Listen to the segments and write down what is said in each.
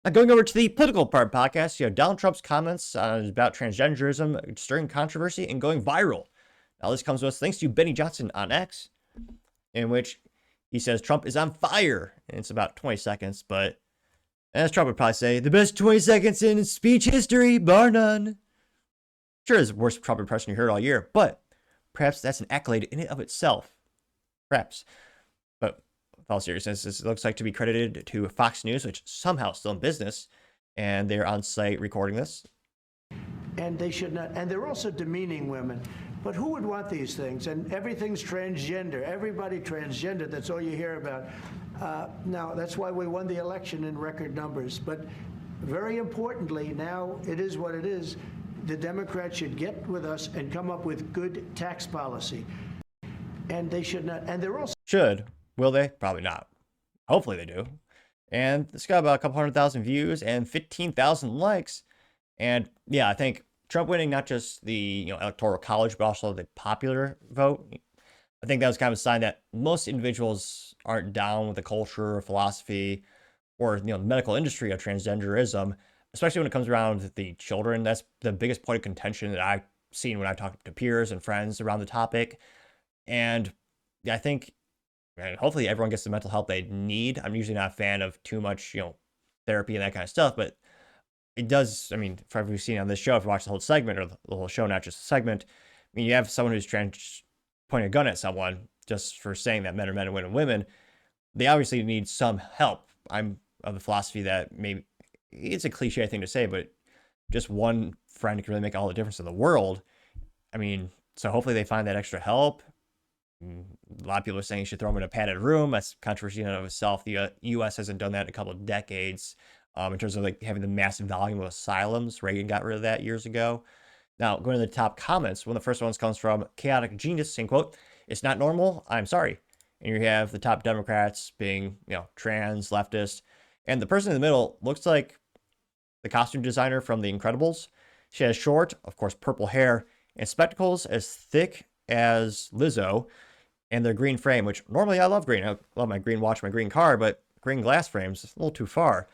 Now, going over to the political part podcast, you have Donald Trump's comments about transgenderism stirring controversy and going viral. Now, this comes to us thanks to Benny Johnson on X, in which he says Trump is on fire. And it's about 20 seconds, but as Trump would probably say, the best 20 seconds in speech history, bar none. Sure, it's the worst Trump impression you heard all year, but perhaps that's an accolade in and of itself. Perhaps. But with all seriousness, this looks like to be credited to Fox News, which somehow is still in business, and they're on site recording this. And they should not, and they're also demeaning women. But who would want these things? And everything's transgender. Everybody transgender. That's all you hear about. Now, that's why we won the election in record numbers. But very importantly, now it is what it is. The Democrats should get with us and come up with good tax policy. And they should not. And they're also should. Will they? Probably not. Hopefully they do. And this got about a couple 100,000 views and 15,000 likes. And yeah, I think Trump winning not just the electoral college, but also the popular vote. I think that was kind of a sign that most individuals aren't down with the culture or philosophy or the medical industry of transgenderism, especially when it comes around the children. That's the biggest point of contention that I've seen when I talk to peers and friends around the topic. And I think, and hopefully everyone gets the mental help they need. I'm usually not a fan of too much, therapy and that kind of stuff, but it does. I mean, for everyone you've seen on this show, if you watch the whole segment or the whole show, not just a segment, I mean, you have someone who's trying to point a gun at someone just for saying that men are men and women are women. They obviously need some help. I'm of the philosophy that maybe it's a cliche thing to say, but just one friend can really make all the difference in the world. I mean, so hopefully they find that extra help. A lot of people are saying you should throw them in a padded room. That's controversy in and of itself. The U.S. hasn't done that in a couple of decades. In terms of like having the massive volume of asylums. Reagan got rid of that years ago. Now, going to the top comments, one of the first ones comes from Chaotic Genius, saying, quote, "It's not normal, I'm sorry." And you have the top Democrats being, trans, leftist. And the person in the middle looks like the costume designer from The Incredibles. She has short, of course, purple hair and spectacles as thick as Lizzo and their green frame, which normally I love green. I love my green watch, my green car, but green glass frames is a little too far.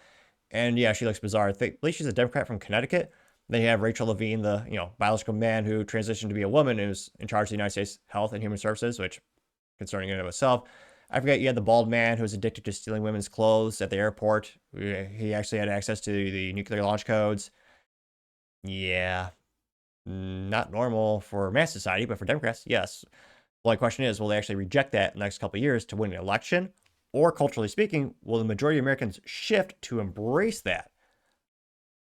And yeah, she looks bizarre. I believe she's a Democrat from Connecticut. Then you have Rachel Levine, the biological man who transitioned to be a woman, who's in charge of the United States Health and Human Services, which concerning in and of itself. I forget, you had the bald man who was addicted to stealing women's clothes at the airport. He actually had access to the nuclear launch codes. Yeah, not normal for mass society, but for Democrats, yes. Well, the question is, will they actually reject that in the next couple of years to win an election? Or culturally speaking, will the majority of Americans shift to embrace that?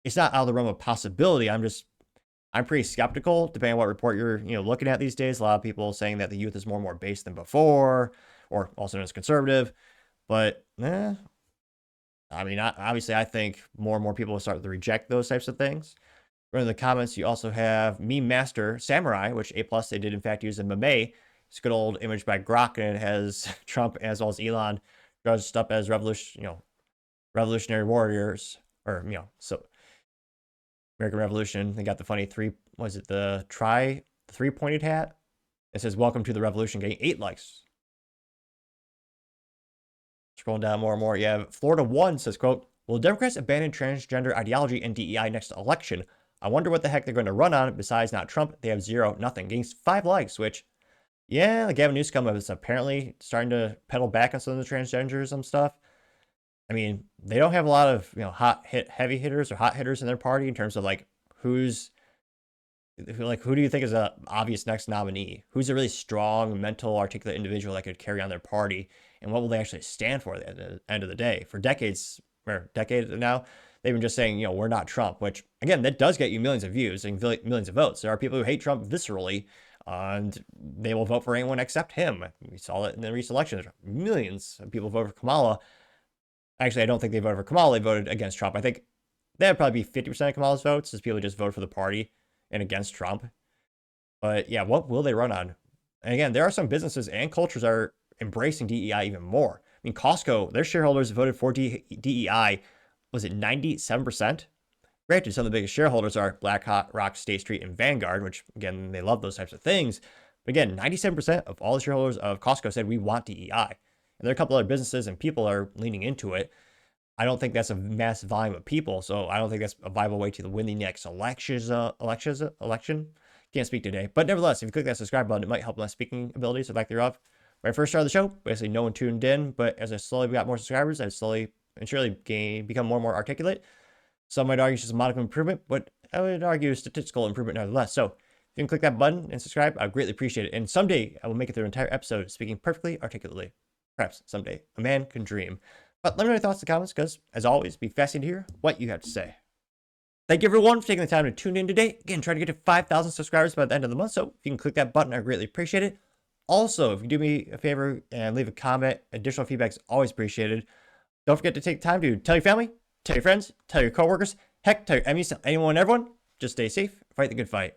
It's not out of the realm of possibility. I'm pretty skeptical, depending on what report you're looking at these days. A lot of people saying that the youth is more and more based than before, or also known as conservative. But I mean, obviously, I think more and more people will start to reject those types of things. In the comments, you also have Meme Master Samurai, which A+ they did in fact use in Mame. It's a good old image by Grok, and it has Trump as well as Elon dressed up as revolutionary warriors, or so American Revolution. They got the funny the three-pointed hat. It says "Welcome to the Revolution," getting 8 likes. Scrolling down more and more, you have Florida One says, quote, "Will Democrats abandon transgender ideology and DEI next election? I wonder what the heck they're going to run on. Besides not Trump, they have 0, nothing." Getting 5 likes, which, yeah, Gavin Newsom is apparently starting to pedal back on some of the transgenderism stuff. I mean, they don't have a lot of heavy hitters or hot hitters in their party in terms of like who do you think is a obvious next nominee? Who's a really strong, mental, articulate individual that could carry on their party, and what will they actually stand for at the end of the day? For decades now, they've been just saying, we're not Trump, which again, that does get you millions of views and millions of votes. There are people who hate Trump viscerally, and they will vote for anyone except him. We saw it in the recent elections. Millions of people voted for Kamala. Actually, I don't think they voted for Kamala. They voted against Trump. I think that would probably be 50% of Kamala's votes, as people just vote for the party and against Trump. But yeah, what will they run on? And again, there are some businesses and cultures that are embracing DEI even more. I mean, Costco, their shareholders voted for DEI. Was it 97%? Granted, some of the biggest shareholders are BlackRock, State Street, and Vanguard, which, again, they love those types of things. But again, 97% of all the shareholders of Costco said we want DEI. And there are a couple other businesses and people are leaning into it. I don't think that's a massive volume of people, so I don't think that's a viable way to win the next election. Can't speak today, but nevertheless, if you click that subscribe button, it might help my speaking abilities or lack thereof. When I first started the show, basically no one tuned in, but as I slowly got more subscribers, I slowly and surely become more and more articulate. Some might argue it's just a modicum improvement, but I would argue statistical improvement nevertheless. So if you can click that button and subscribe, I'd greatly appreciate it. And someday I will make it through an entire episode speaking perfectly articulately. Perhaps someday. A man can dream. But let me know your thoughts in the comments, because as always, be fascinated to hear what you have to say. Thank you everyone for taking the time to tune in today. Again, trying to get to 5,000 subscribers by the end of the month. So if you can click that button, I greatly appreciate it. Also, if you do me a favor and leave a comment, additional feedback is always appreciated. Don't forget to take time to tell your family, tell your friends, tell your coworkers, heck, tell your enemies, tell anyone and everyone. Just stay safe, fight the good fight.